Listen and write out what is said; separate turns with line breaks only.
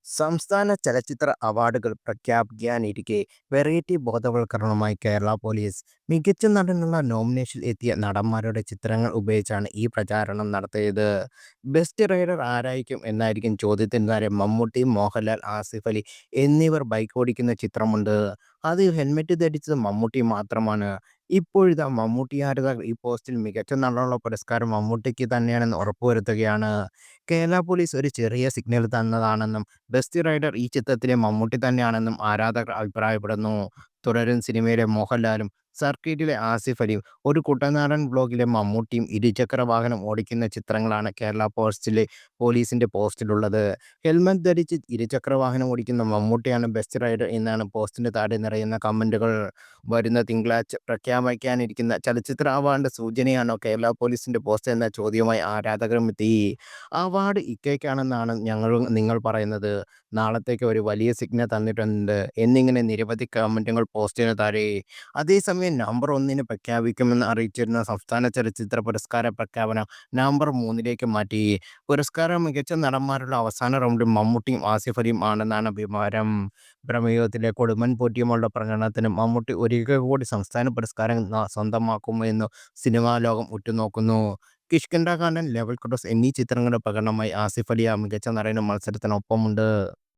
സംസ്ഥാന ചലച്ചിത്ര അവാർഡുകൾ പ്രഖ്യാപിക്കാനിരിക്കെ വെറൈറ്റി ബോധവൽക്കരണവുമായി കേരള പോലീസ്. മികച്ച നടനുള്ള നോമിനേഷൻ എത്തിയ നടന്മാരുടെ ചിത്രങ്ങൾ ഉപയോഗിച്ചാണ് ഈ പ്രചാരണം നടത്തിയത്. ബെസ്റ്റ് റൈഡർ ആരായിരിക്കും എന്നായിരിക്കും ചോദ്യത്തിന് താരം മമ്മൂട്ടി, മോഹൻലാൽ, ആസിഫ് അലി എന്നിവർ ബൈക്ക് ഓടിക്കുന്ന ചിത്രമുണ്ട്. അത് ഹെൽമെറ്റ് ധരിച്ചത് മമ്മൂട്ടി മാത്രമാണ്. ഇപ്പോഴിതാ മമ്മൂട്ടി ആരാധകർ ഈ പോസ്റ്റിൽ മികച്ച നടനുള്ള പുരസ്കാരം മമ്മൂട്ടിക്ക് തന്നെയാണെന്ന് ഉറപ്പുവരുത്തുകയാണ്. കേരള പോലീസ് ഒരു ചെറിയ സിഗ്നൽ തന്നതാണെന്നും ബെസ്റ്റ് റൈഡർ ഈ ചിത്രത്തിലെ മമ്മൂട്ടി തന്നെയാണെന്നും ആരാധകർ അഭിപ്രായപ്പെടുന്നു. തുടരും സിനിമയിലെ മോഹൻലാലും സർക്കിട്ടിലെ ആസിഫ് അലിയും ഒരു കുട്ടനാടൻ ബ്ലോഗിലെ മമ്മൂട്ടിയും ഇരുചക്ര വാഹനം ഓടിക്കുന്ന ചിത്രങ്ങളാണ് കേരള പോലീസിന്റെ പോസ്റ്റിലുള്ളത്. ഹെൽമറ്റ് ധരിച്ച് ഇരുചക്ര വാഹനം ഓടിക്കുന്ന മമ്മൂട്ടിയാണ് ബെസ്റ്റ് റൈഡർ എന്നാണ് പോസ്റ്റിന് താഴെ നിറയുന്ന കമന്റുകൾ. വരുന്ന തിങ്കളാഴ്ച പ്രഖ്യാപിക്കാനിരിക്കുന്ന ചലച്ചിത്ര അവാർഡിന്റെ സൂചനയാണോ കേരള പോലീസിന്റെ പോസ്റ്റ് എന്ന ചോദ്യവുമായി ആരാധകരും എത്തി. അവാർഡ് ഇക്കയ്ക്കാണെന്നാണ് നിങ്ങൾ പറയുന്നത്. നാളത്തേക്ക് ഒരു വലിയ സിഗ്നൽ തന്നിട്ടുണ്ട് എന്നിങ്ങനെ നിരവധി കമന്റുകൾ പോസ്റ്റിന് താഴെ. അതേസമയം നവംബർ 1-ന് പ്രഖ്യാപിക്കുമെന്ന് അറിയിച്ചിരുന്ന സംസ്ഥാന ചലച്ചിത്ര പുരസ്കാര പ്രഖ്യാപനം നവംബർ 3-ലേക്ക് മാറ്റി. പുരസ്കാരം മികച്ച നടന്മാരുടെ അവസാന റൗണ്ടിൽ മമ്മൂട്ടിയും ആസിഫ് അലിയും ആണെന്നാണ് വിവരം. പ്രമേയത്തിലെ കൊടുമൺ പോറ്റിയുമുള്ള പ്രകടനത്തിന് മമ്മൂട്ടി ഒരിക്കൽ കൂടി സംസ്ഥാന പുരസ്കാരം സ്വന്തമാക്കുമോ എന്ന് സിനിമാ ലോകം ഉറ്റുനോക്കുന്നു. കിഷ്കിന്ധ്യാകാന്ഡൻ, ലെവൽ ക്രോസ് എന്നീ ചിത്രങ്ങളുടെ പ്രകടനമായി ആസിഫ് അലി മികച്ച നടനും മത്സരത്തിനൊപ്പമുണ്ട്.